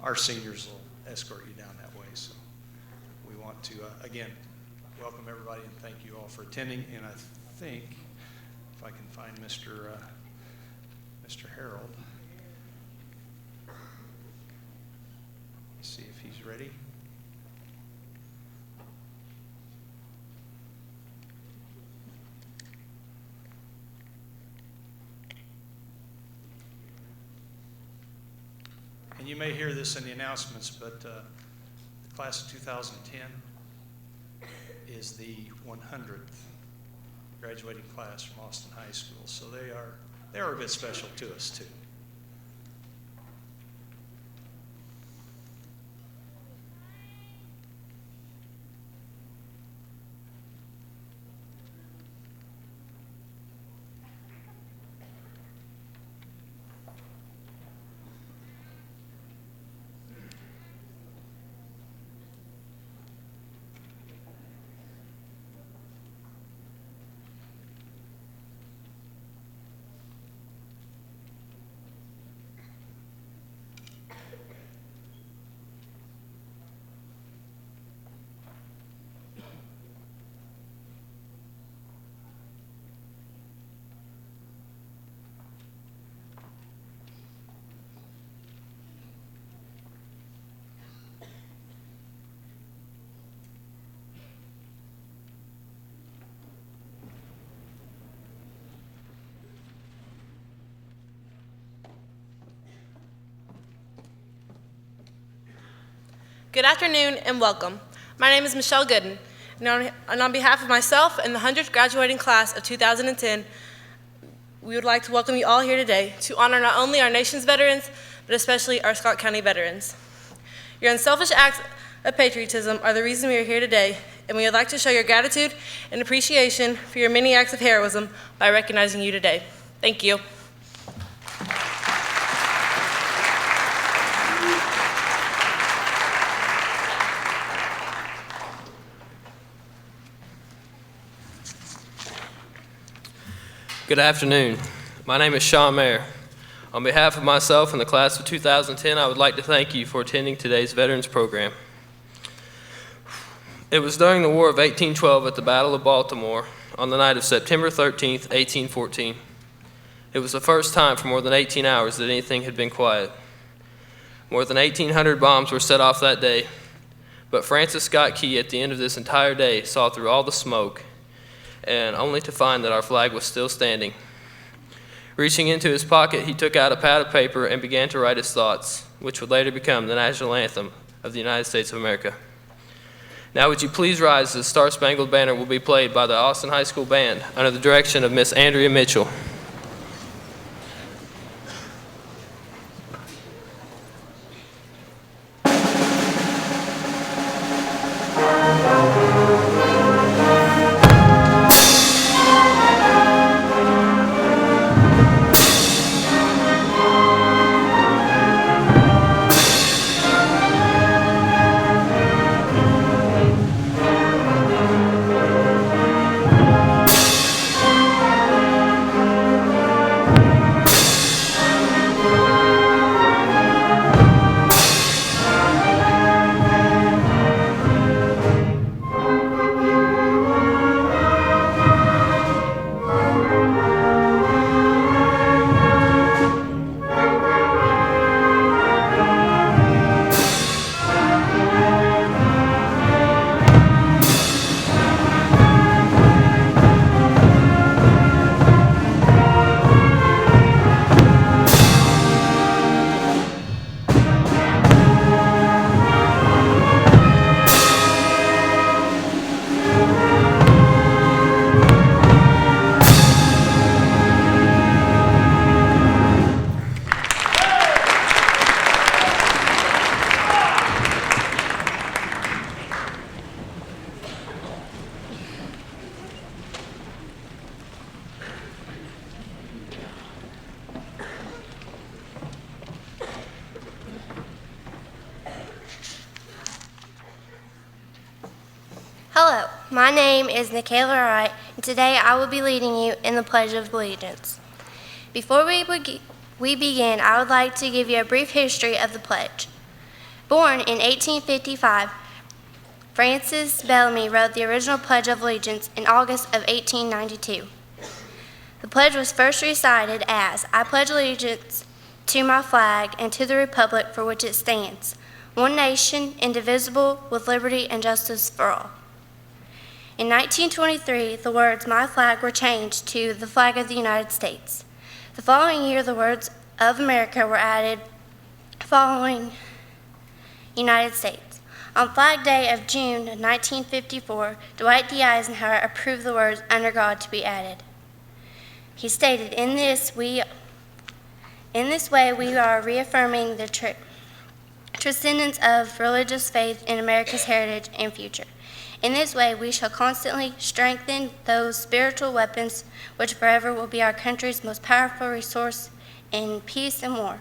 our seniors will escort you down that way. So we want to, again, welcome everybody and thank you all for attending. And I think, if I can find Mr. Harold, see if he's ready. And you may hear this in the announcements, but the class of 2010 is the 100th graduating class from Austin High School. So they are a bit special to us too. Good afternoon and welcome. My name is Michelle Gooden, and on behalf of myself and the 100th graduating class of 2010, we would like to welcome you all here today to honor not only our nation's veterans, but especially our Scott County veterans. Your unselfish acts of patriotism are the reason we are here today, and we would like to show your gratitude and appreciation for your many acts of heroism by recognizing you today. Thank you. Good afternoon. My name is Sean Mayer. On behalf of myself and the class of 2010, I would like to thank you for attending today's Veterans Program. It was during the War of 1812 at the Battle of Baltimore on the night of September 13th, 1814. It was the first time for more than 18 hours that anything had been quiet. More than 1,800 bombs were set off that day, but Francis Scott Key at the end of this entire day saw through all the smoke and only to find that our flag was still standing. Reaching into his pocket, he took out a pad of paper and began to write his thoughts, which would later become the national anthem of the United States of America. Now would you please rise as the Star Spangled Banner will be played by the Austin High School Band under the direction of Miss Andrea Mitchell. Hello, my name is Nikayla Wright, and today I will be leading you in the Pledge of Allegiance. Before we begin, I would like to give you a brief history of the pledge. Born in 1855, Francis Bellamy wrote the original Pledge of Allegiance in August of 1892. The pledge was first recited as, "I pledge allegiance to my flag and to the republic for which it stands, one nation, indivisible, with liberty and justice for all." In 1923, the words "my flag" were changed to "the flag of the United States." The following year, the words "of America" were added following United States. On Flag Day of June 1954, Dwight D. Eisenhower approved the words "under God" to be added. He stated, in this way we are reaffirming the transcendence of religious faith in America's heritage and future. In this way, we shall constantly strengthen those spiritual weapons which forever will be our country's most powerful resource in peace and war.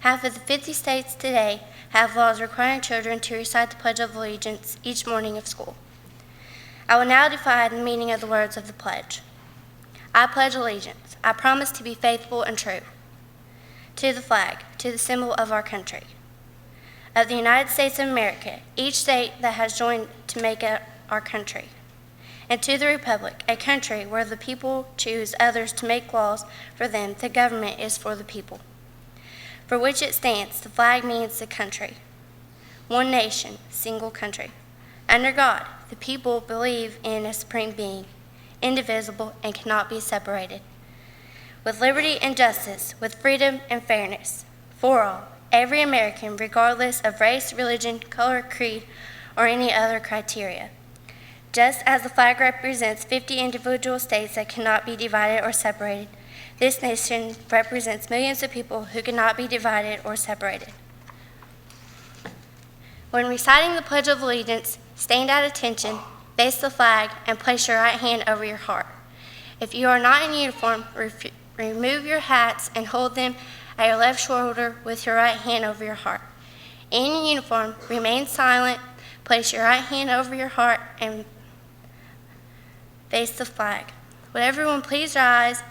Half of the 50 states today have laws requiring children to recite the Pledge of Allegiance each morning of school. I will now define the meaning of the words of the pledge. I pledge allegiance. I promise to be faithful and true to the flag, to the symbol of our country, of the United States of America, each state that has joined to make it our country, and to the republic, a country where the people choose others to make laws for them. The government is for the people, for which it stands. The flag means the country, one nation, single country. Under God, the people believe in a supreme being, indivisible and cannot be separated, with liberty and justice, with freedom and fairness for all, every American, regardless of race, religion, color, creed, or any other criteria. Just as the flag represents 50 individual states that cannot be divided or separated, this nation represents millions of people who cannot be divided or separated. When reciting the Pledge of Allegiance, stand at attention, face the flag, and place your right hand over your heart. If you are not in uniform, remove your hats and hold them at your left shoulder with your right hand over your heart. In uniform, remain silent, place your right hand over your heart, and face the flag. Would everyone please rise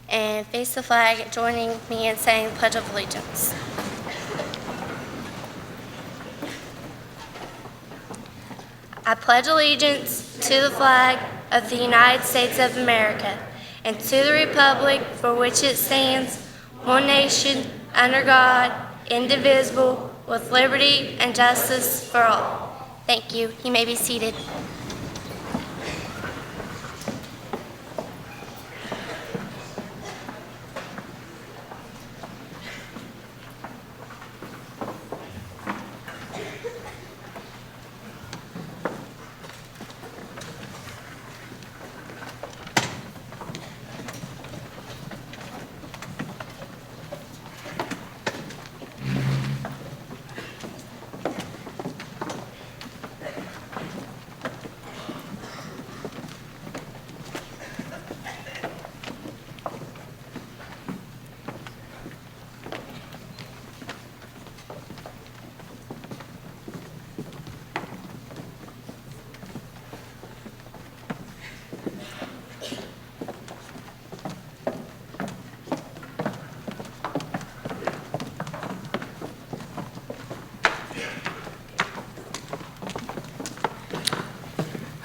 and face the flag, joining me in saying the Pledge of Allegiance. I pledge allegiance to the flag of the United States of America and to the republic for which it stands, one nation, under God, indivisible, with liberty and justice for all. Thank you. You may be seated.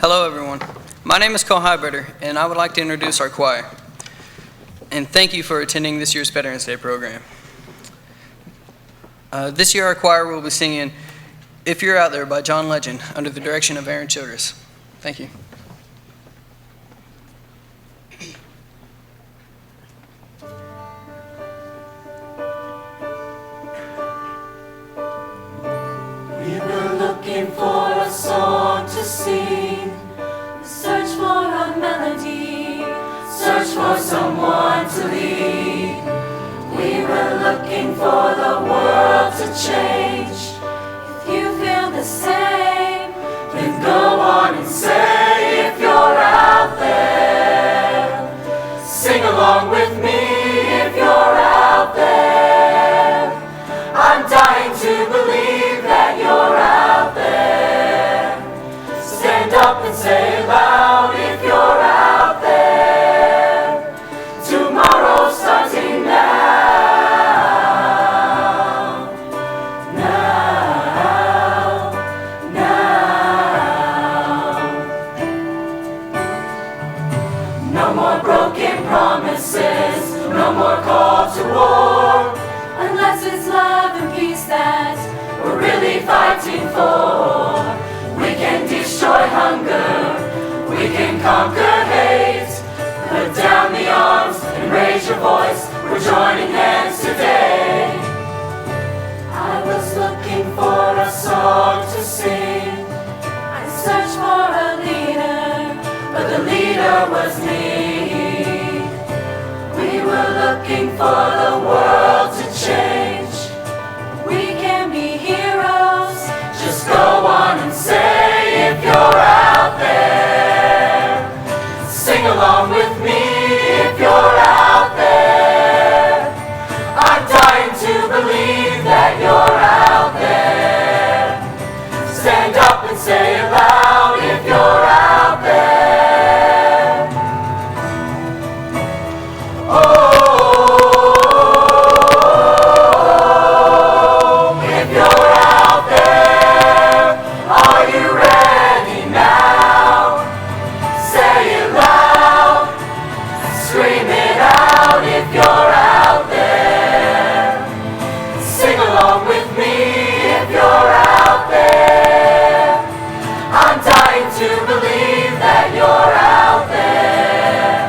Hello everyone, my name is Cole Highbritter and I would like to introduce our choir. And thank you for attending this year's Veterans Day program. This year our choir will be singing "If You're Out There" by John Legend under the direction of Aaron Childress. Thank you. We were looking for a song to sing, search for a melody, search for someone to lead. We were looking for the world to change. If you feel the same, then go on and say, if you're out there, sing along with me. If you're out there, I'm dying to believe that you're out there. Stand up and say loud, if you're out there. Tomorrow's starting now. Now. no more call to war, unless it's love and peace that we're really fighting for. We can destroy hunger, we can conquer hate. Put down the arms and raise your voice, we're joining hands today. I was looking for a song to sing, I searched for a leader, but the leader was me. We were looking for the world to change. We can be heroes, just go on and say if you're out there. Sing along with me if you're out there. I'm dying to believe that you're out there. Stand up and say it loud if you're out there. Oh, if you're out there, are you ready now? Say it loud, scream it out if you're out there. Sing along with me if you're out there. I'm dying to believe that you're out there.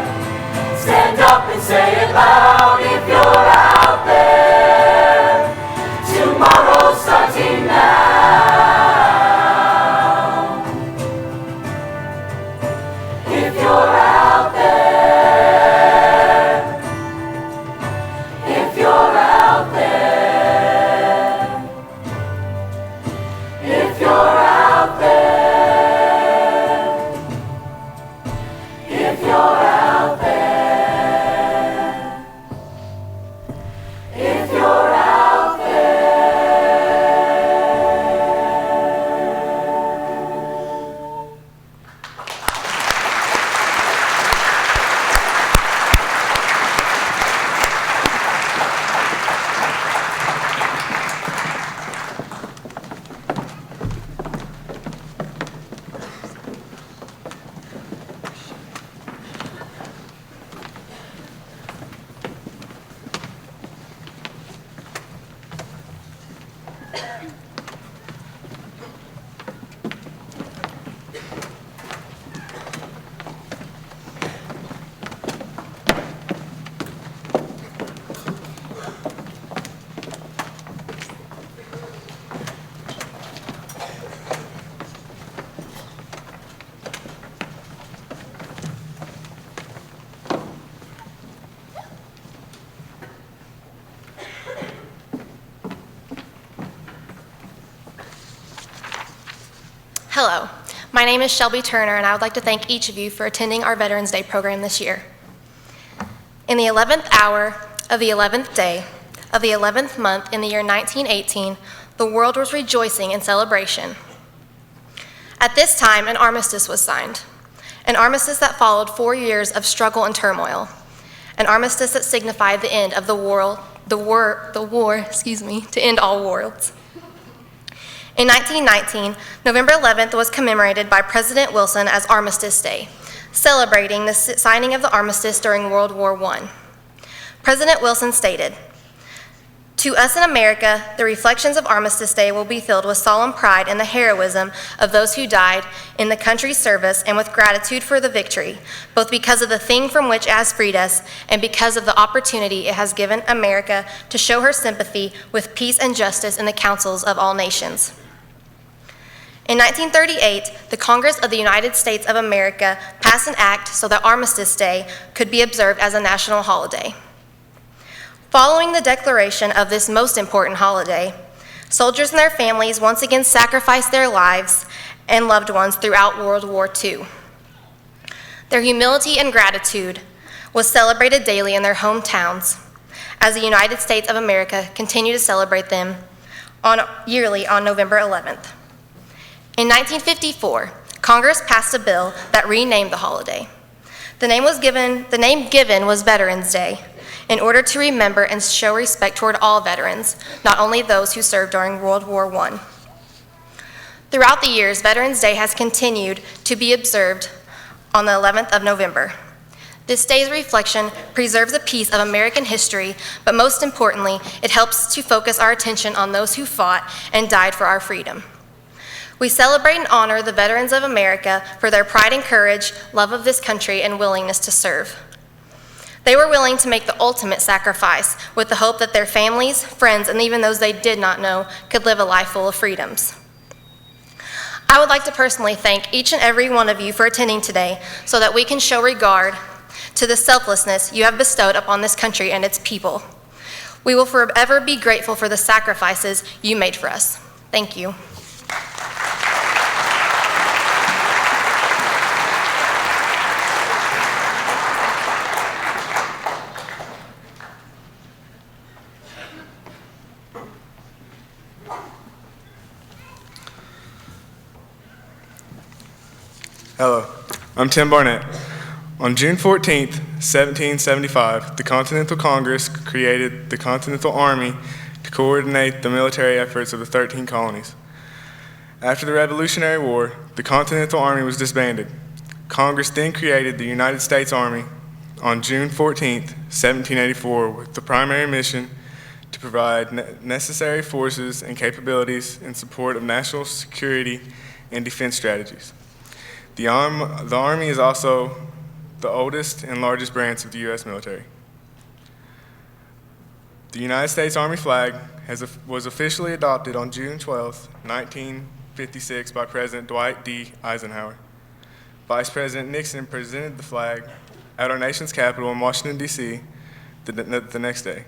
Stand up and say it loud if you're out there. Tomorrow's starting now. If you're out there, if you're out there, if you're out there, if you're out there, if you're out there. Hello, my name is Shelby Turner, and I would like to thank each of you for attending our Veterans Day program this year. In the 11th hour of the 11th day of the 11th month in the year 1918, the world was rejoicing in celebration. At this time, an armistice was signed, an armistice that followed 4 years of struggle and turmoil, an armistice that signified the end of the war, to end all worlds. In 1919, November 11th was commemorated by President Wilson as Armistice Day, celebrating the signing of the armistice during World War I. President Wilson stated, "To us in America, the reflections of Armistice Day will be filled with solemn pride in the heroism of those who died in the country's service and with gratitude for the victory, both because of the thing from which it has freed us and because of the opportunity it has given America to show her sympathy with peace and justice in the councils of all nations." In 1938, the Congress of the United States of America passed an act so that Armistice Day could be observed as a national holiday. Following the declaration of this most important holiday, soldiers and their families once again sacrificed their lives and loved ones throughout World War II. Their humility and gratitude was celebrated daily in their hometowns as the United States of America continued to celebrate them yearly on November 11th. In 1954, Congress passed a bill that renamed the holiday. The name given was Veterans Day, in order to remember and show respect toward all veterans, not only those who served during World War I. Throughout the years, Veterans Day has continued to be observed on the 11th of November. This day's reflection preserves a piece of American history, but most importantly, it helps to focus our attention on those who fought and died for our freedom. We celebrate and honor the veterans of America for their pride and courage, love of this country, and willingness to serve. They were willing to make the ultimate sacrifice with the hope that their families, friends, and even those they did not know could live a life full of freedoms. I would like to personally thank each and every one of you for attending today so that we can show regard to the selflessness you have bestowed upon this country and its people. We will forever be grateful for the sacrifices you made for us. Thank you. Hello, I'm Tim Barnett. On June 14, 1775, the Continental Congress created the Continental Army to coordinate the military efforts of the 13 colonies. After the Revolutionary War, the Continental Army was disbanded. Congress then created the United States Army on June 14, 1784, with the primary mission to provide necessary forces and capabilities in support of national security and defense strategies. The Army is also the oldest and largest branch of the U.S. military. The United States Army flag was officially adopted on June 12, 1956 by President Dwight D. Eisenhower. Vice President Nixon presented the flag at our nation's capital in Washington, D.C. the next day.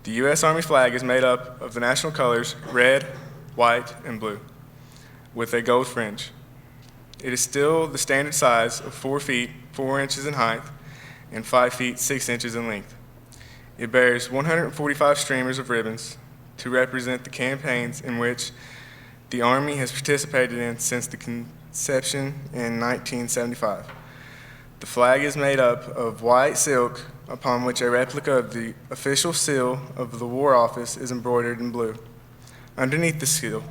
The U.S. Army flag is made up of the national colors red, white, and blue, with a gold fringe. It is still the standard size of 4 feet 4 inches in height and 5 feet 6 inches in length. It bears 145 streamers of ribbons to represent the campaigns in which the Army has participated in since the conception in 1975. The flag is made up of white silk upon which a replica of the official seal of the War Office is embroidered in blue. Underneath the seal,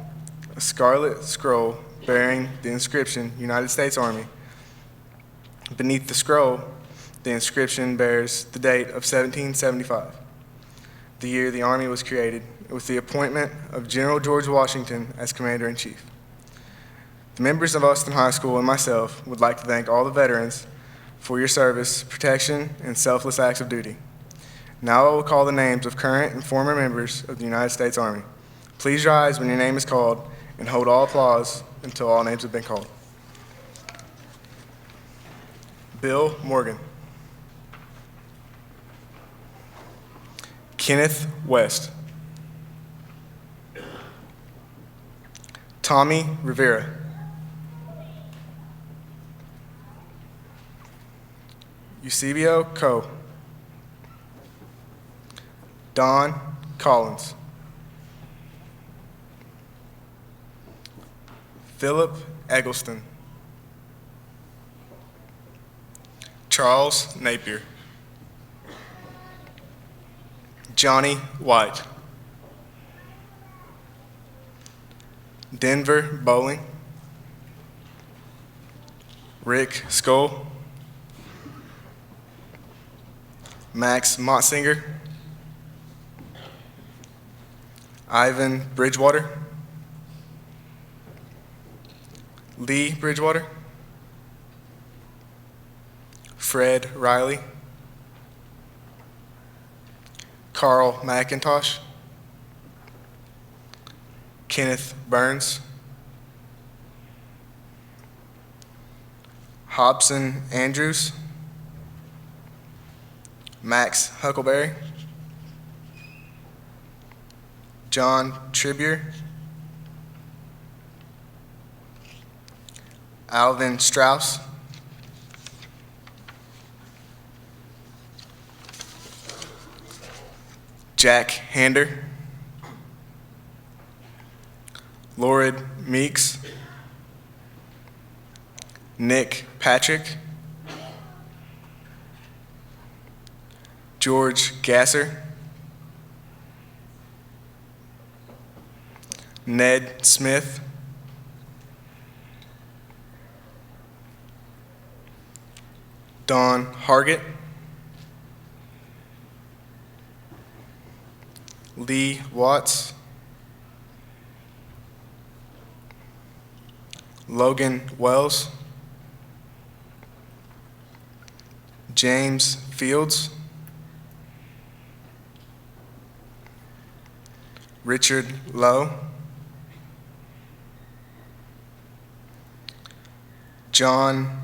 a scarlet scroll bearing the inscription United States Army. Beneath the scroll, the inscription bears the date of 1775, the year the Army was created, with the appointment of General George Washington as Commander-in-Chief. The members of Austin High School and myself would like to thank all the veterans for your service, protection, and selfless acts of duty. Now I will call the names of current and former members of the United States Army. Please rise when your name is called and hold all applause until all names have been called. Bill Morgan. Kenneth West. Tommy Rivera. Eusebio Coe. Don Collins. Philip Eggleston. Charles Napier. Johnny White. Denver Bowling. Rick Skoll. Max Motzinger. Ivan Bridgewater. Lee Bridgewater. Fred Riley. Carl McIntosh. Kenneth Burns. Hobson Andrews. Max Huckleberry. John Tribbier. Alvin Strauss. Jack Hander. Lorid Meeks. Nick Patrick. George Gasser. Ned Smith. Dawn Hargett, Lee Watts, Logan Wells, James Fields, Richard Lowe, John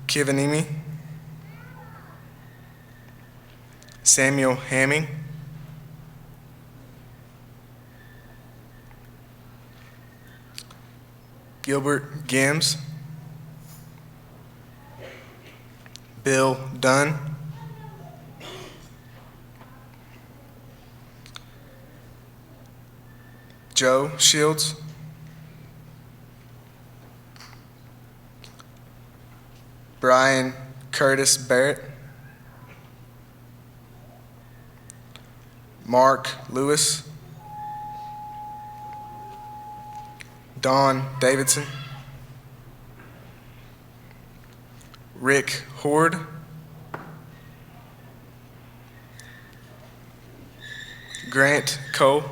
Kivanimi, Samuel Hamming, Gilbert Gims, Bill Dunn, Joe Shields, Brian Curtis Barrett, Mark Lewis, Don Davidson, Rick Horde, Grant Cole,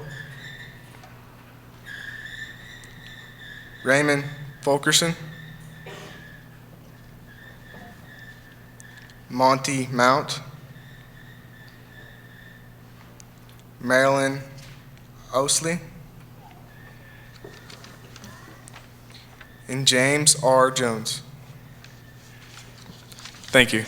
Raymond Fulkerson, Monty Mount, Marilyn Osley, and James R. Jones. Thank you.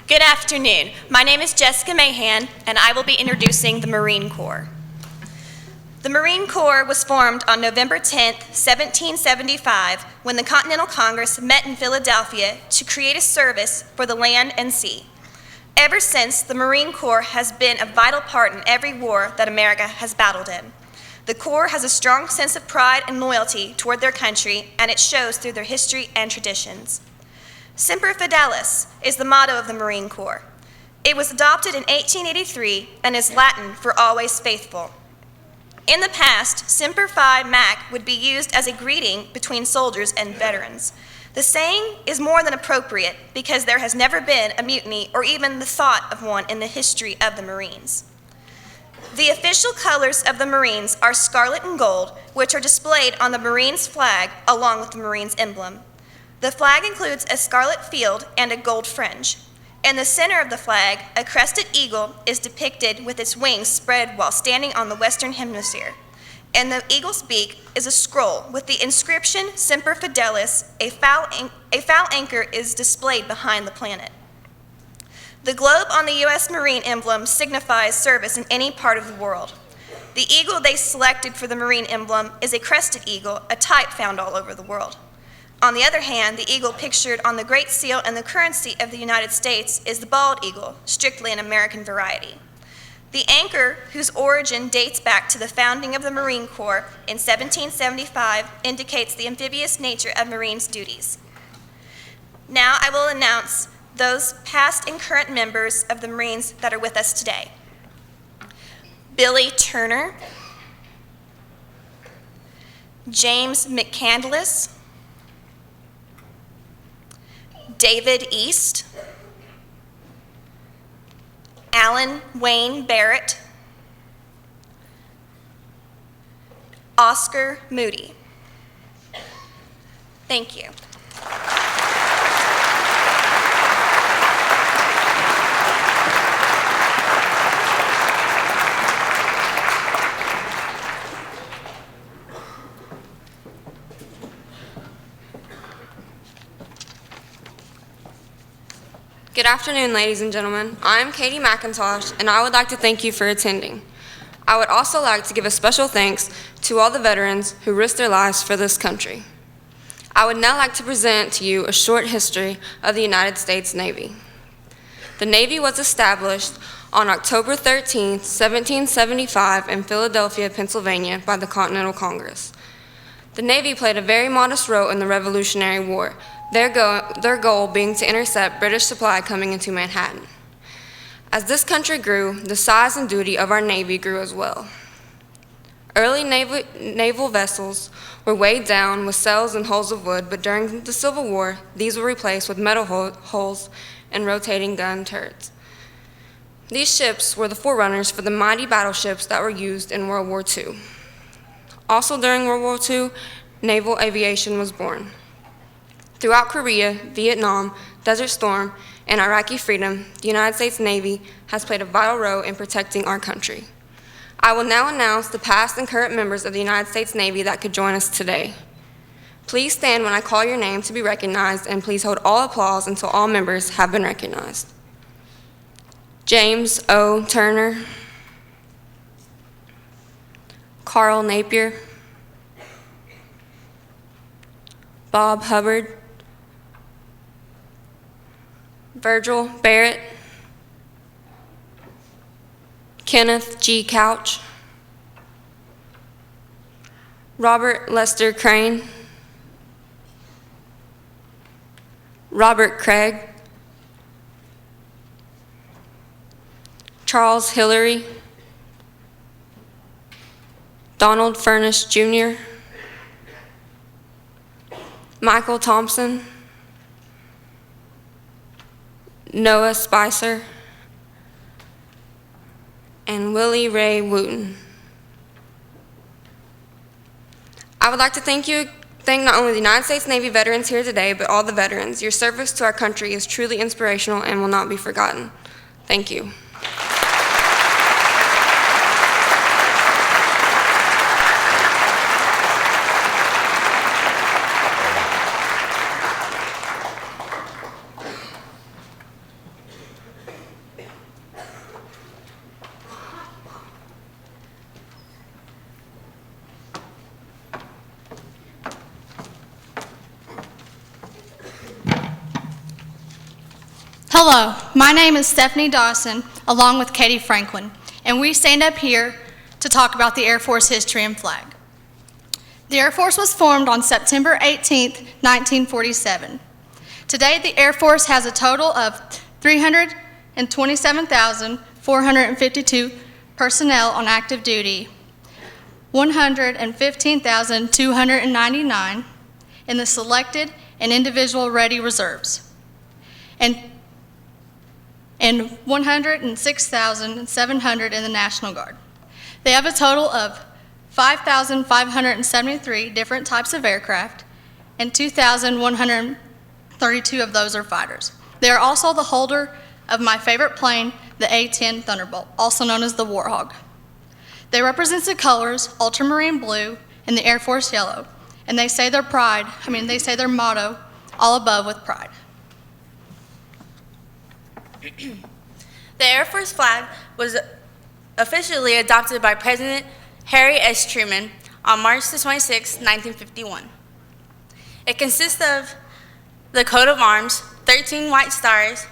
Good afternoon. My name is Jessica Mahan, and I will be introducing the Marine Corps. The Marine Corps was formed on November 10, 1775, when the Continental Congress met in Philadelphia to create a service for the land and sea. Ever since, the Marine Corps has been a vital part in every war that America has battled in. The Corps has a strong sense of pride and loyalty toward their country, and it shows through their history and traditions. Semper Fidelis is the motto of the Marine Corps. It was adopted in 1883 and is Latin for always faithful. In the past, Semper Fi Mac would be used as a greeting between soldiers and veterans. The saying is more than appropriate because there has never been a mutiny or even the thought of one in the history of the Marines. The official colors of the Marines are scarlet and gold, which are displayed on the Marines' flag along with the Marines' emblem. The flag includes a scarlet field and a gold fringe. In the center of the flag, a crested eagle is depicted with its wings spread while standing on the western hemisphere. In the eagle's beak is a scroll with the inscription Semper Fidelis. A foul anchor is displayed behind the planet. The globe on the U.S. Marine emblem signifies service in any part of the world. The eagle they selected for the Marine emblem is a crested eagle, a type found all over the world. On the other hand, the eagle pictured on the Great Seal and the currency of the United States is the bald eagle, strictly an American variety. The anchor, whose origin dates back to the founding of the Marine Corps in 1775, indicates the amphibious nature of Marines' duties. Now I will announce those past and current members of the Marines that are with us today. Billy Turner, James McCandless, David East, Alan Wayne Barrett, Oscar Moody. Thank you. Good afternoon, ladies and gentlemen. I'm Katie McIntosh, and I would like to thank you for attending. I would also like to give a special thanks to all the veterans who risked their lives for this country. I would now like to present to you a short history of the United States Navy. The Navy was established on October 13, 1775 in Philadelphia, Pennsylvania by the Continental Congress. The Navy played a very modest role in the Revolutionary War, their goal being to intercept British supply coming into Manhattan. As this country grew, the size and duty of our Navy grew as well. Early naval vessels were weighed down with sails and hulls of wood, but during the Civil War, these were replaced with metal hulls and rotating gun turrets. These ships were the forerunners for the mighty battleships that were used in World War II. Also during World War II, naval aviation was born. Throughout Korea, Vietnam, Desert Storm, and Iraqi freedom, the United States Navy has played a vital role in protecting our country. I will now announce the past and current members of the United States Navy that could join us today. Please stand when I call your name to be recognized, and please hold all applause until all members have been recognized. James O. Turner, Carl Napier, Bob Hubbard, Virgil Barrett, Kenneth G. Couch, Robert Lester Crane, Robert Craig, Charles Hillary, Donald Furnish Jr., Michael Thompson, Noah Spicer, and Willie Ray Wooten. I would like to thank not only the United States Navy veterans here today, but all the veterans. Your service to our country is truly inspirational and will not be forgotten. Thank you. Hello, my name is Stephanie Dawson, along with Katie Franklin, and we stand up here to talk about the Air Force history and flag. The Air Force was formed on September 18, 1947. Today, the Air Force has a total of 327,452 personnel on active duty, 115,299 in the selected and individual ready reserves, and 106,700 in the National Guard. They have a total of 5,573 different types of aircraft, and 2,132 of those are fighters. They are also the holder of my favorite plane, the A-10 Thunderbolt, also known as the Warhog. They represent the colors ultramarine blue and the Air Force yellow, and they say their motto, all above with pride. The Air Force flag was officially adopted by President Harry S. Truman on March 26, 1951. It consists of the coat of arms, 13 white stars,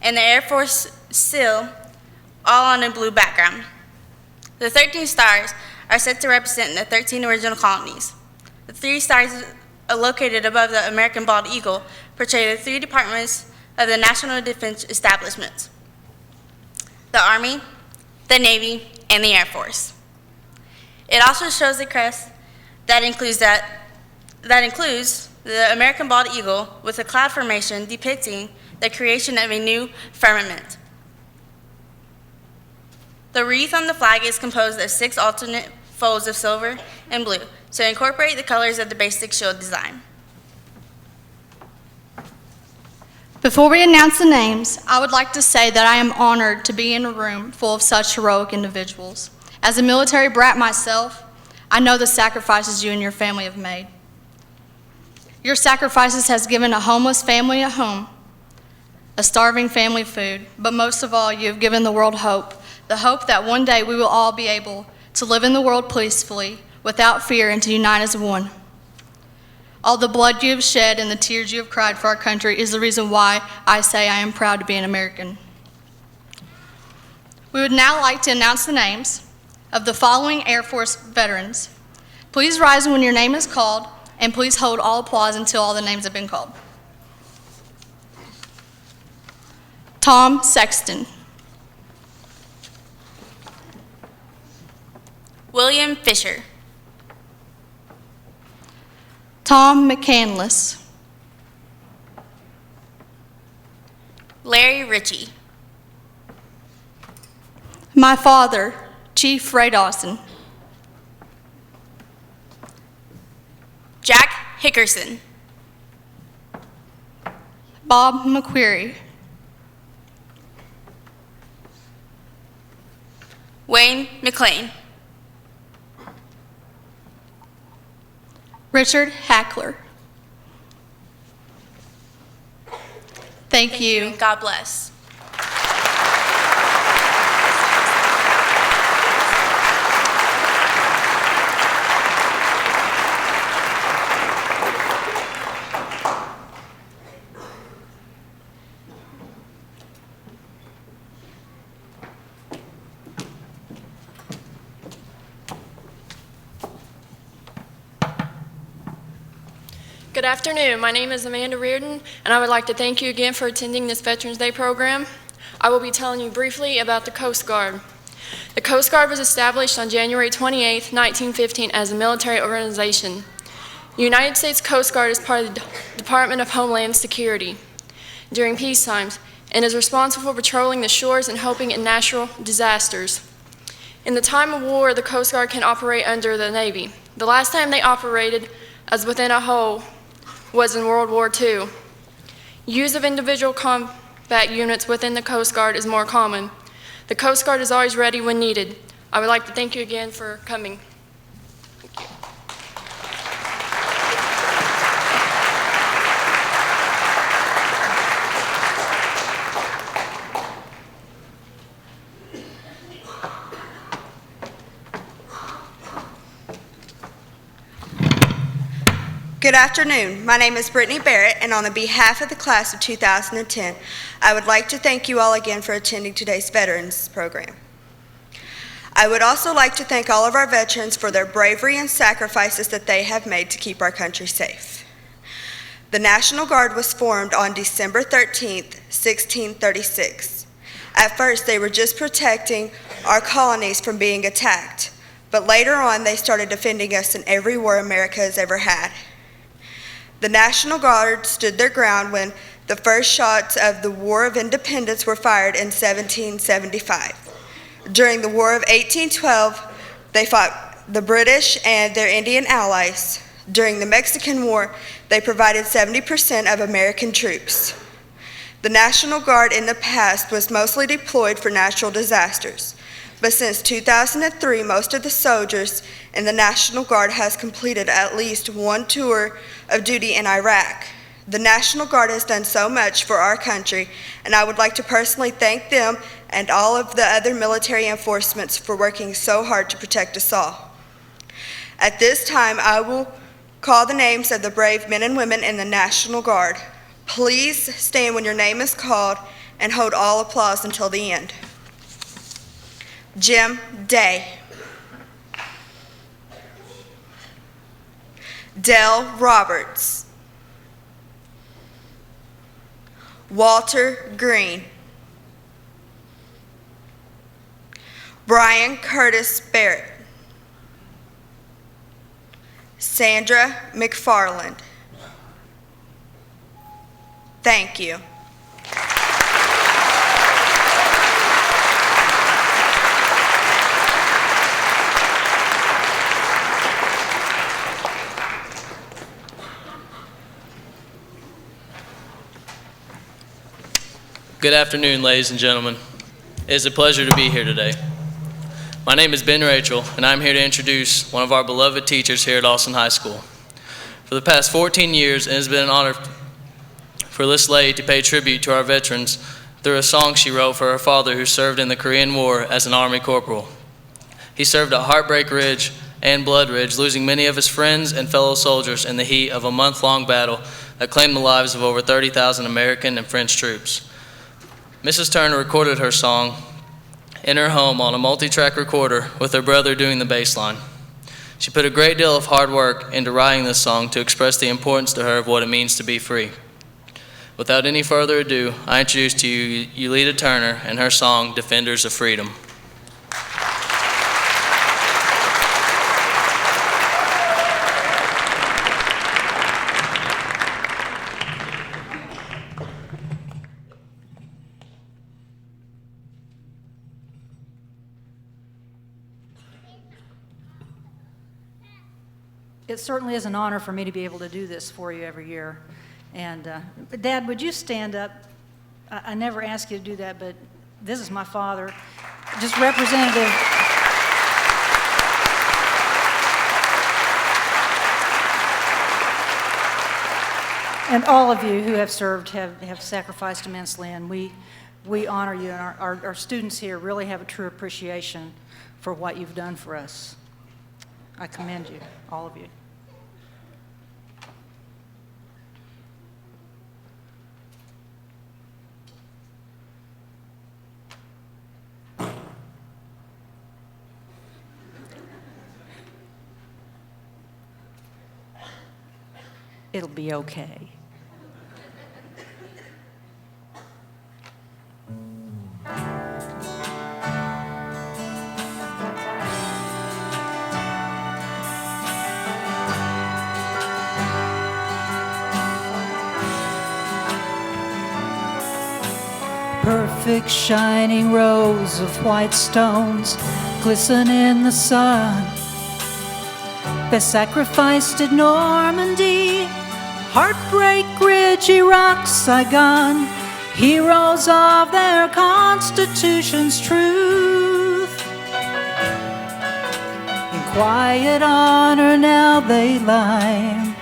and the Air Force seal, all on a blue background. The 13 stars are said to represent the 13 original colonies. The 3 stars located above the American bald eagle portray the 3 departments of the national defense establishments: the Army, the Navy, and the Air Force. It also shows the crest that includes the American bald eagle with a cloud formation depicting the creation of a new firmament. The wreath on the flag is composed of 6 alternate folds of silver and blue to incorporate the colors of the basic shield design. Before we announce the names, I would like to say that I am honored to be in a room full of such heroic individuals. As a military brat myself, I know the sacrifices you and your family have made. Your sacrifices has given a homeless family a home, a starving family food, but most of all, you have given the world hope, the hope that one day we will all be able to live in the world peacefully, without fear, and to unite as one. All the blood you have shed and the tears you have cried for our country is the reason why I say I am proud to be an American. We would now like to announce the names of the following Air Force veterans. Please rise when your name is called, and please hold all applause until all the names have been called. Tom Sexton. William Fisher. Tom McCandless. Larry Ritchie. My father, Chief Ray Dawson. Jack Hickerson. Bob McQuarrie. Wayne McLean. Richard Hackler. Thank you. And God bless. Good afternoon. My name is Amanda Reardon, and I would like to thank you again for attending this Veterans Day program. I will be telling you briefly about the Coast Guard. The Coast Guard was established on January 28, 1915 as a military organization. The United States Coast Guard is part of the Department of Homeland Security during peace times and is responsible for patrolling the shores and helping in natural disasters. In the time of war, the Coast Guard can operate under the Navy. The last time they operated as within a hull was in World War II. Use of individual combat units within the Coast Guard is more common. The Coast Guard is always ready when needed. I would like to thank you again for coming. Thank you. Good afternoon. My name is Brittany Barrett, and on the behalf of the class of 2010, I would like to thank you all again for attending today's Veterans Program. I would also like to thank all of our veterans for their bravery and sacrifices that they have made to keep our country safe. The National Guard was formed on December 13th, 1636. At first, they were just protecting our colonies from being attacked, but later on, they started defending us in every war America has ever had. The National Guard stood their ground when the first shots of the War of Independence were fired in 1775. During the War of 1812, they fought the British and their Indian allies. During the Mexican War, they provided 70% of American troops. The National Guard in the past was mostly deployed for natural disasters, but since 2003, most of the soldiers in the National Guard has completed at least one tour of duty in Iraq. The National Guard has done so much for our country, and I would like to personally thank them and all of the other military enforcements for working so hard to protect us all. At this time, I will call the names of the brave men and women in the National Guard. Please stand when your name is called and hold all applause until the end. Jim Day. Dell Roberts. Walter Green. Brian Curtis Barrett. Sandra McFarland. Thank you. Good afternoon, ladies and gentlemen. It is a pleasure to be here today. My name is Ben Rachel, and I'm here to introduce one of our beloved teachers here at Austin High School. For the past 14 years, it has been an honor for Liz Lay to pay tribute to our veterans through a song she wrote for her father who served in the Korean War as an Army corporal. He served at Heartbreak Ridge and Blood Ridge, losing many of his friends and fellow soldiers in the heat of a month-long battle that claimed the lives of over 30,000 American and French troops. Mrs. Turner recorded her song in her home on a multi-track recorder with her brother doing the bass line. She put a great deal of hard work into writing this song to express the importance to her of what it means to be free. Without any further ado, I introduce to you Yulita Turner and her song, Defenders of Freedom. It certainly is an honor for me to be able to do this for you every year. And Dad, would you stand up? I never ask you to do that, but this is my father, just representative. And all of you who have served have sacrificed immensely, and we honor you, and our students here really have a true appreciation for what you've done for us. I commend you, all of you. It'll be okay. Perfect shining rows of white stones glisten in the sun. Best sacrificed at Normandy, Heartbreak Ridge, Iraq, Saigon, heroes of their Constitution's truth. In quiet honor now they lie,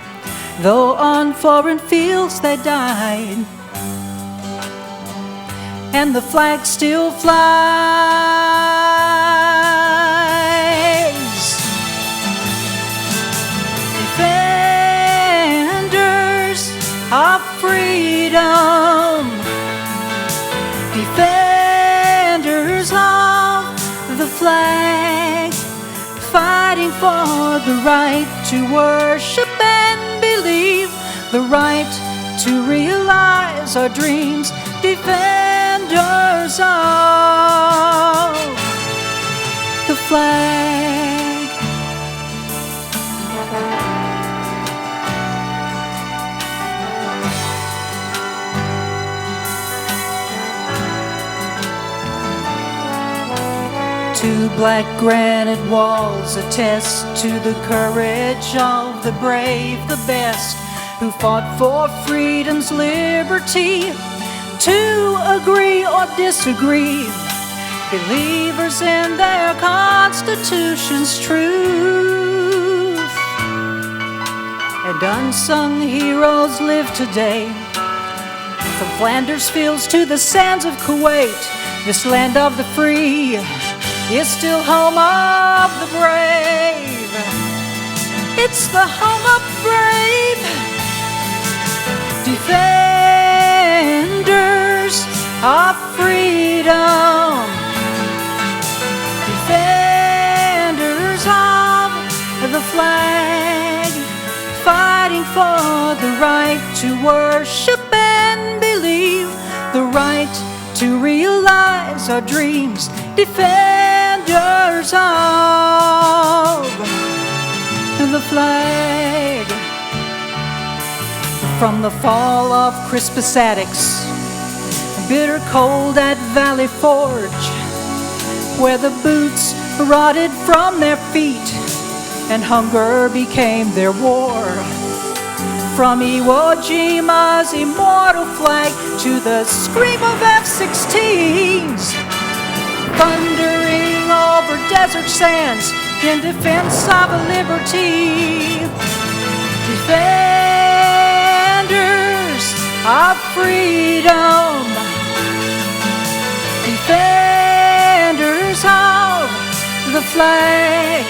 though on foreign fields they died, and the flag still flies. Defenders of freedom, defenders of the flag, fighting for the right to worship and believe, the right to realize our dreams, defenders of the flag. Two black granite walls attest to the courage of the brave, the best, who fought for freedom's liberty. To agree or disagree, believers in their Constitution's truth. And unsung heroes live today, from Flanders fields to the sands of Kuwait. This land of the free is still home of the brave. It's the home of brave defenders of freedom, defenders of the flag, fighting for the right to worship and believe, the right to realize our dreams, defenders of the flag. From the fall of Crispus Attucks, bitter cold at Valley Forge, where the boots rotted from their feet and hunger became their war. From Iwo Jima's immortal flag to the scream of F-16s, thundering over desert sands in defense of liberty. Defenders of freedom, defenders of the flag,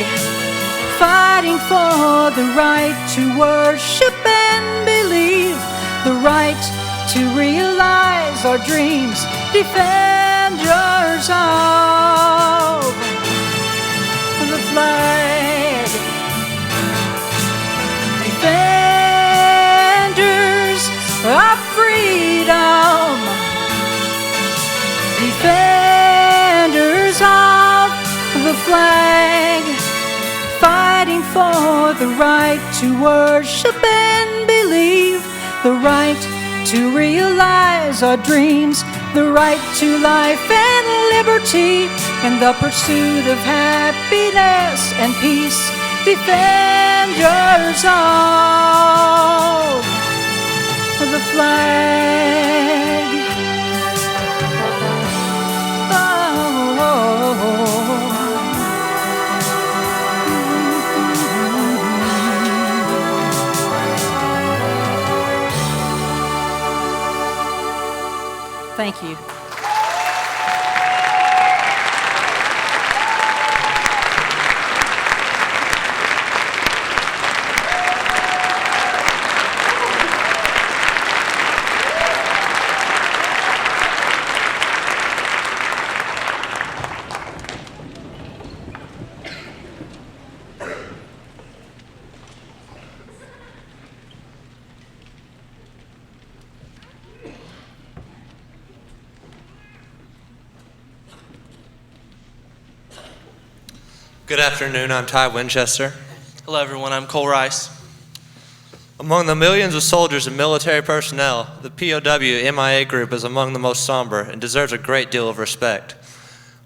fighting for the right to worship and believe, the right to realize our dreams, defenders defenders of the flag. Defenders of freedom. Defenders of the flag. Fighting for the right to worship and believe, the right to realize our dreams, the right to life and liberty, and the pursuit of happiness and peace. Defenders of the flag. Thank you. Good afternoon, I'm Ty Winchester. Hello everyone, I'm Cole Rice. Among the millions of soldiers and military personnel, the POW MIA group is among the most somber and deserves a great deal of respect.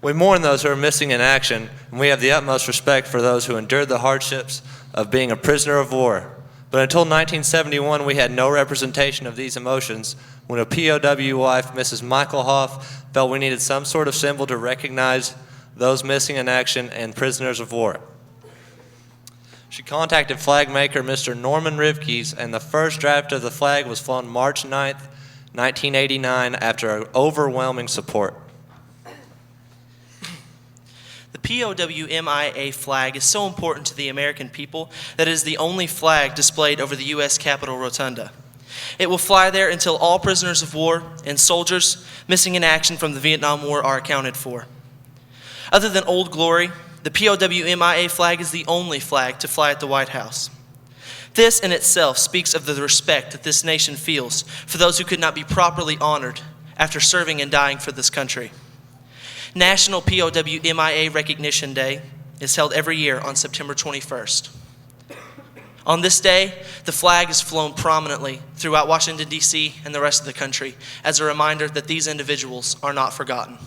We mourn those who are missing in action, and we have the utmost respect for those who endured the hardships of being a prisoner of war. But until 1971, we had no representation of these emotions when a POW wife, Mrs. Michael Hoff, felt we needed some sort of symbol to recognize those missing in action and prisoners of war. She contacted flag maker Mr. Norman Rivkees, and the first draft of the flag was flown March 9th, 1989, after overwhelming support. The POW-MIA flag is so important to the American people that it is the only flag displayed over the U.S. Capitol Rotunda. It will fly there until all prisoners of war and soldiers missing in action from the Vietnam War are accounted for. Other than Old Glory, the POW-MIA flag is the only flag to fly at the White House. This in itself speaks of the respect that this nation feels for those who could not be properly honored after serving and dying for this country. National POW-MIA Recognition Day is held every year on September 21st. On this day, the flag is flown prominently throughout Washington, D.C. and the rest of the country as a reminder that these individuals are not forgotten.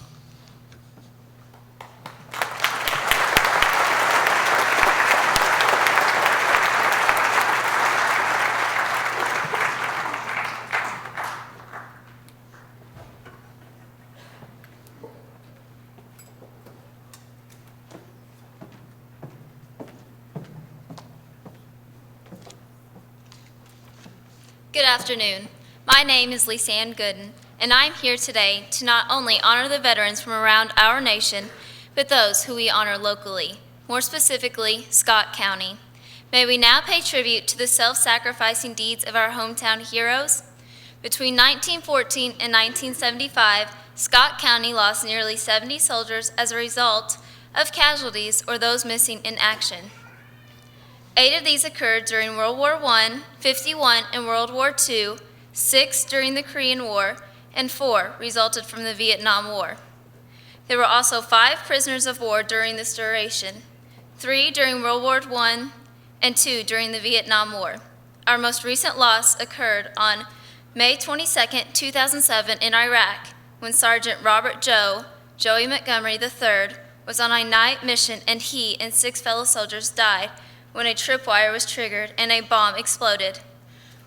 Good afternoon. My name is Lisa-Ann Gooden, and I'm here today to not only honor the veterans from around our nation, but those who we honor locally, more specifically, Scott County. May we now pay tribute to the self-sacrificing deeds of our hometown heroes. Between 1914 and 1975, Scott County lost nearly 70 soldiers as a result of casualties or those missing in action. 8 of these occurred during World War I, 51 in World War II, 6 during the Korean War, and 4 resulted from the Vietnam War. There were also 5 prisoners of war during this duration, 3 during World War I, and 2 during the Vietnam War. Our most recent loss occurred on May 22, 2007 in Iraq, when Sergeant Robert Joey Montgomery III, was on a night mission and he and 6 fellow soldiers died when a tripwire was triggered and a bomb exploded.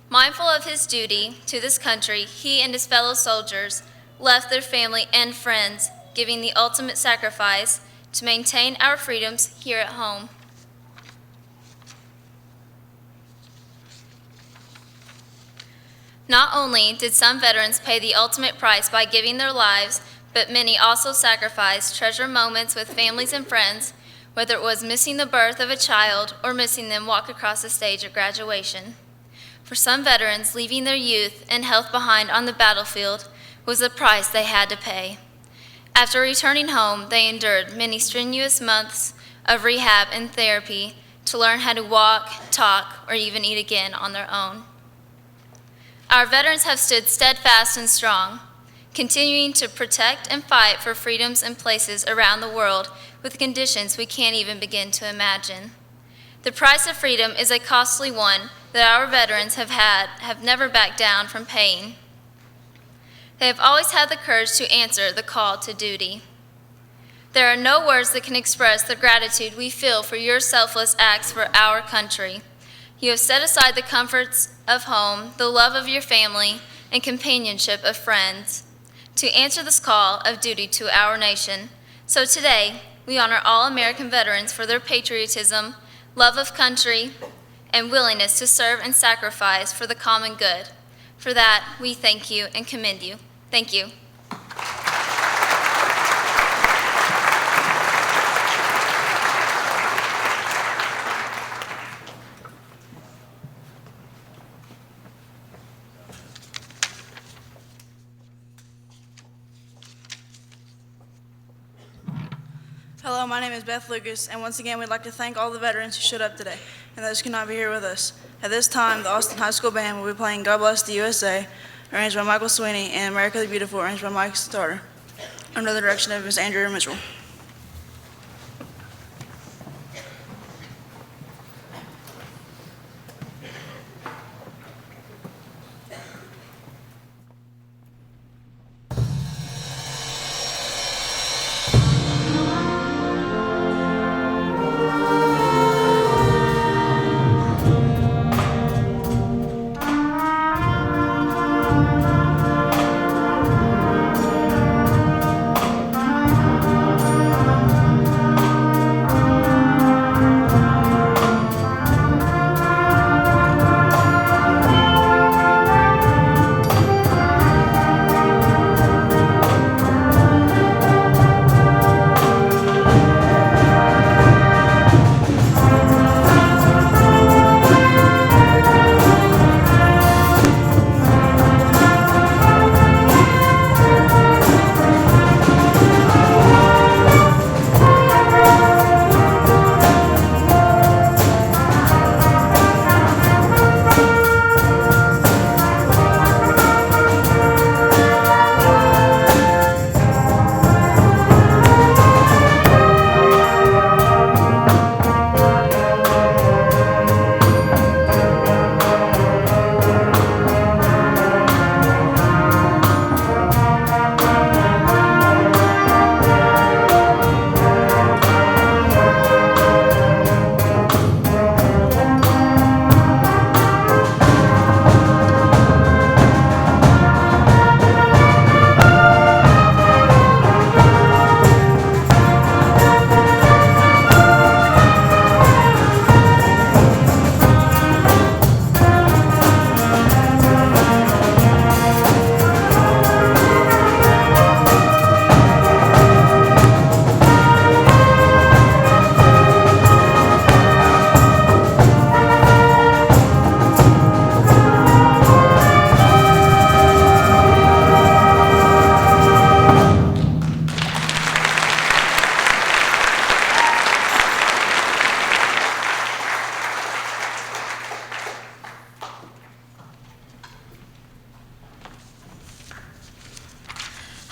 Mindful of his duty to this country, he and his fellow soldiers left their family and friends, giving the ultimate sacrifice to maintain our freedoms here at home. Not only did some veterans pay the ultimate price by giving their lives, but many also sacrificed treasure moments with families and friends, whether it was missing the birth of a child or missing them walk across the stage at graduation. For some veterans, leaving their youth and health behind on the battlefield was the price they had to pay. After returning home, they endured many strenuous months of rehab and therapy to learn how to walk, talk, or even eat again on their own. Our veterans have stood steadfast and strong, continuing to protect and fight for freedoms and places around the world with conditions we can't even begin to imagine. The price of freedom is a costly one that our veterans have never backed down from paying. They have always had the courage to answer the call to duty. There are no words that can express the gratitude we feel for your selfless acts for our country. You have set aside the comforts of home, the love of your family, and companionship of friends to answer this call of duty to our nation. So today, we honor all American veterans for their patriotism, love of country, and willingness to serve and sacrifice for the common good. For that, we thank you and commend you. Thank you. Hello, my name is Beth Lucas, and once again, we'd like to thank all the veterans who showed up today and those who could not be here with us. At this time, the Austin High School Band will be playing God Bless the USA, arranged by Michael Sweeney, and America the Beautiful, arranged by Mike Starter, under the direction of Ms. Andrea Mitchell.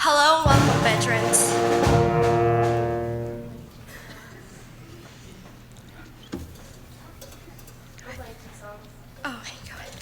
Hello and welcome, veterans. Oh, go ahead.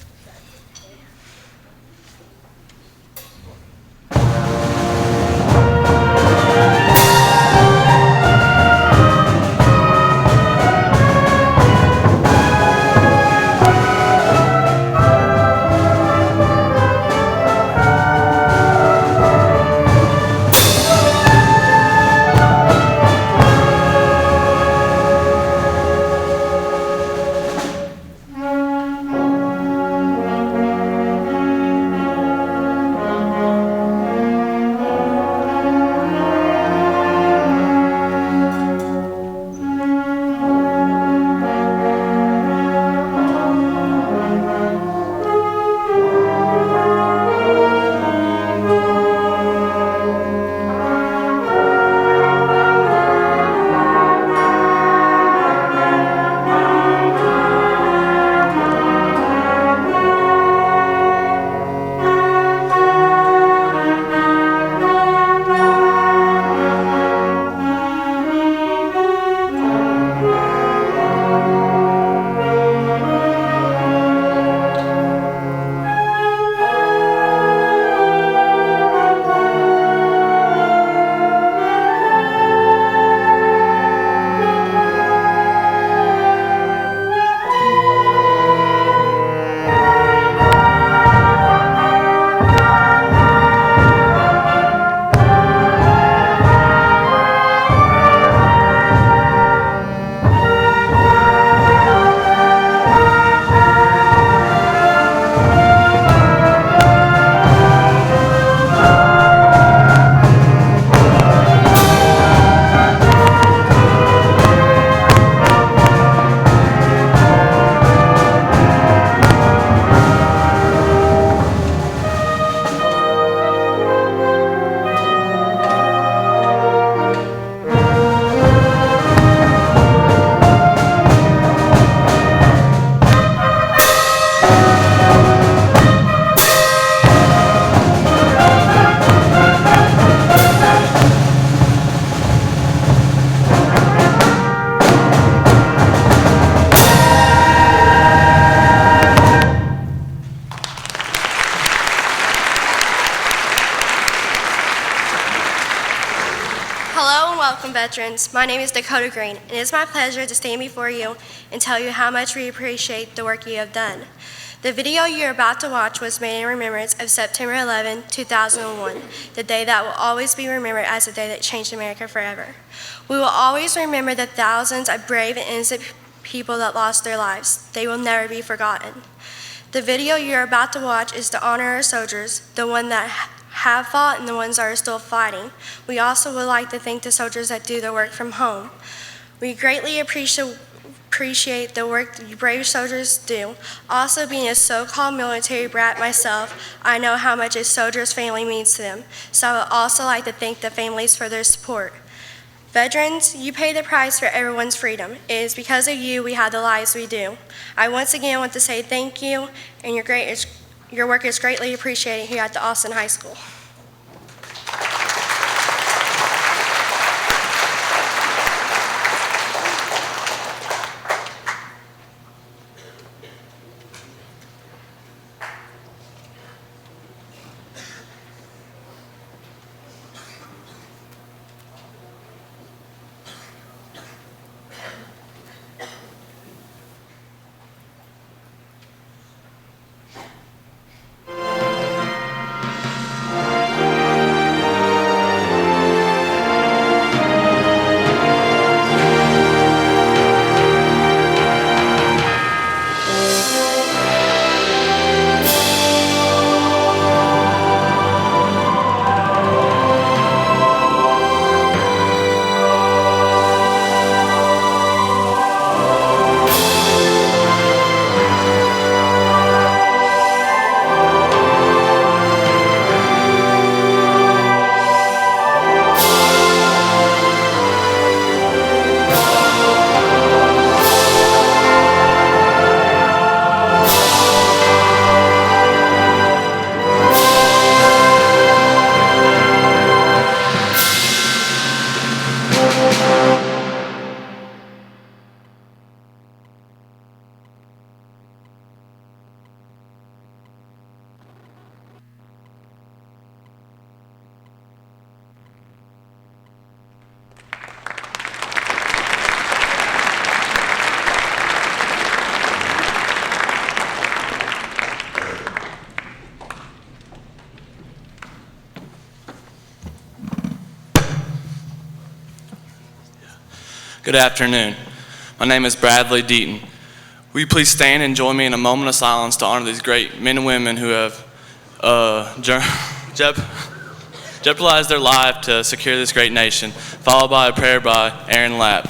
welcome, veterans. My name is Dakota Green, and it is my pleasure to stand before you and tell you how much we appreciate the work you have done. The video you're about to watch was made in remembrance of September 11, 2001, the day that will always be remembered as the day that changed America forever. We will always remember the thousands of brave and innocent people that lost their lives. They will never be forgotten. The video you're about to watch is to honor our soldiers, the ones that have fought and the ones that are still fighting. We also would like to thank the soldiers that do their work from home. We greatly appreciate the work that you brave soldiers do. Also, being a so-called military brat myself, I know how much a soldier's family means to them. So I would also like to thank the families for their support. Veterans, you pay the price for everyone's freedom. It is because of you we have the lives we do. I once again want to say thank you, and your work is greatly appreciated here at the Austin High School. Good afternoon. My name is Bradley Deaton. Will you please stand and join me in a moment of silence to honor these great men and women who have jeopardized their life to secure this great nation, followed by a prayer by Aaron Lapp.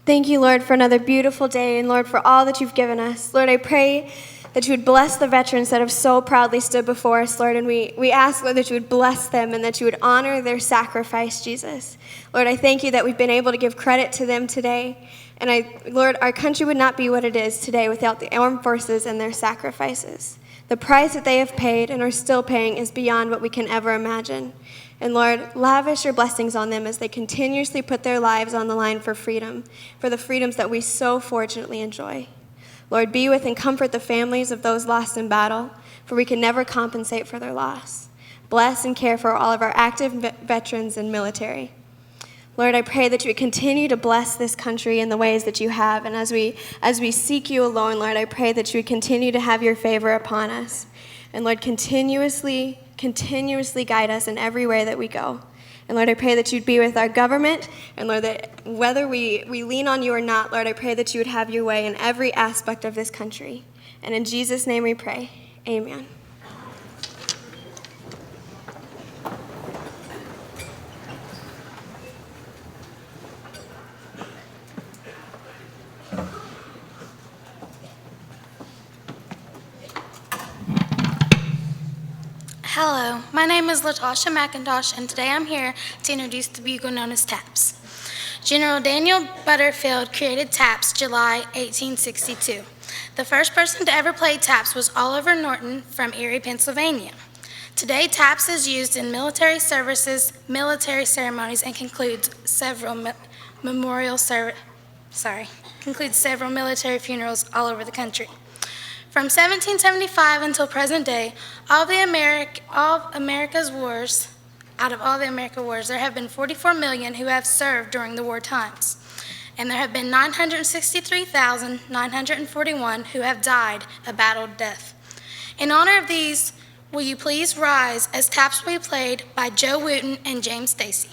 Thank you, Lord, for another beautiful day, and Lord, for all that you've given us. Lord, I pray that you would bless the veterans that have so proudly stood before us, Lord, and we ask, Lord, that you would bless them and that you would honor their sacrifice, Jesus. Lord, I thank you that we've been able to give credit to them today, and Lord, our country would not be what it is today without the armed forces and their sacrifices. The price that they have paid and are still paying is beyond what we can ever imagine. And Lord, lavish your blessings on them as they continuously put their lives on the line for freedom, for the freedoms that we so fortunately enjoy. Lord, be with and comfort the families of those lost in battle, for we can never compensate for their loss. Bless and care for all of our active veterans and military. Lord, I pray that you would continue to bless this country in the ways that you have, and as we seek you alone, Lord, I pray that you would continue to have your favor upon us. And Lord, continuously guide us in every way that we go. And Lord, I pray that you'd be with our government, and Lord, that whether we lean on you or not, Lord, I pray that you would have your way in every aspect of this country. And in Jesus' name we pray, amen. Hello, my name is Latasha McIntosh, and today I'm here to introduce the bugle known as taps. General Daniel Butterfield created taps July 1862. The first person to ever play taps was Oliver Norton from Erie, Pennsylvania. Today, taps is used in military services, military ceremonies, and concludes several military funerals all over the country. From 1775 until present day, out of all of America's wars, there have been 44 million who have served during the war times. And there have been 963,941 who have died a battle death. In honor of these, will you please rise as taps will be played by Joe Wooten and James Stacy.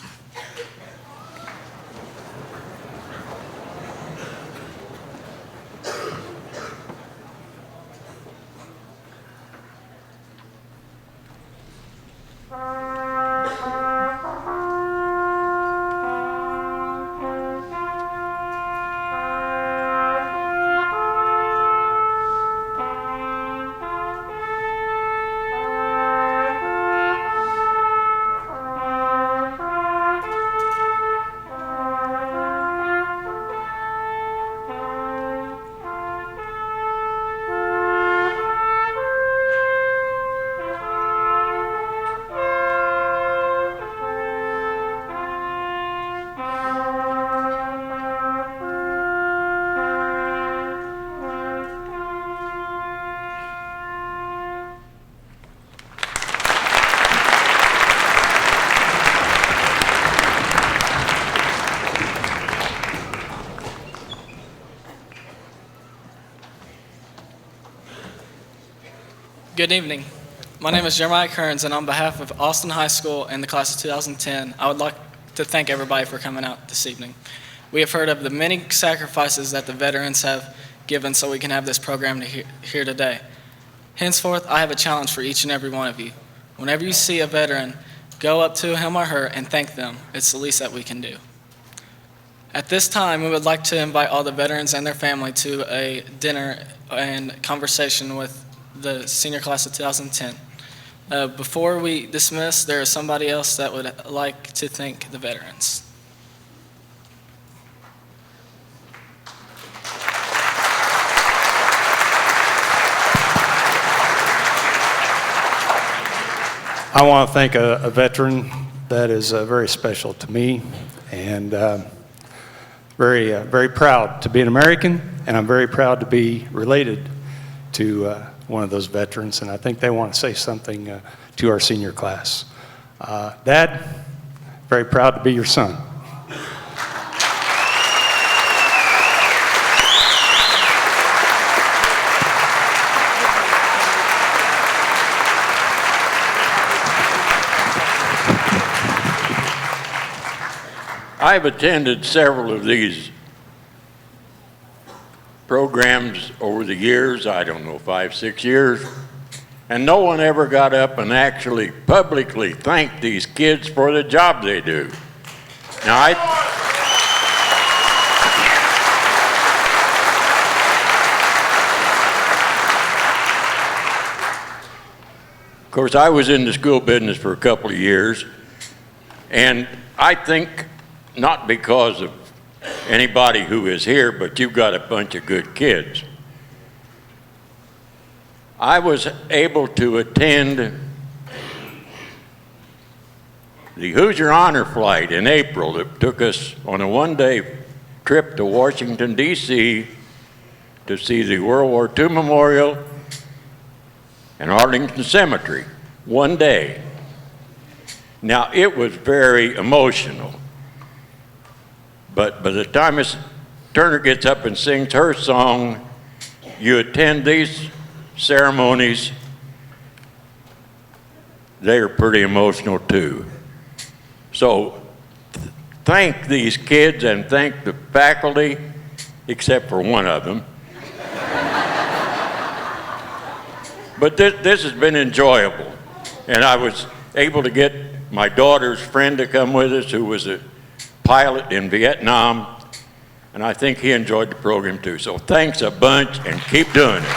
Good evening. My name is Jeremiah Kearns, and on behalf of Austin High School and the class of 2010, I would like to thank everybody for coming out this evening. We have heard of the many sacrifices that the veterans have given so we can have this program here today. Henceforth, I have a challenge for each and every one of you. Whenever you see a veteran, go up to him or her and thank them. It's the least that we can do. At this time, we would like to invite all the veterans and their family to a dinner and conversation with the senior class of 2010. Before we dismiss, there is somebody else that would like to thank the veterans. I want to thank a veteran that is very special to me, and very proud to be an American, and I'm very proud to be related to one of those veterans, and I think they want to say something to our senior class. Dad, very proud to be your son. I've attended several of these programs over the years, I don't know, 5, 6 years, and no one ever got up and actually publicly thanked these kids for the job they do. Now, of course, I was in the school business for a couple of years, and I think not because of anybody who is here, but you've got a bunch of good kids. I was able to attend the Hoosier Honor Flight in April that took us on a one-day trip to Washington, D.C. to see the World War II Memorial and Arlington Cemetery, one day. Now, it was very emotional. But by the time Miss Turner gets up and sings her song, you attend these ceremonies, they are pretty emotional too. So thank these kids and thank the faculty, except for one of them. But this has been enjoyable. And I was able to get my daughter's friend to come with us, who was a pilot in Vietnam, and I think he enjoyed the program too. So thanks a bunch and keep doing it.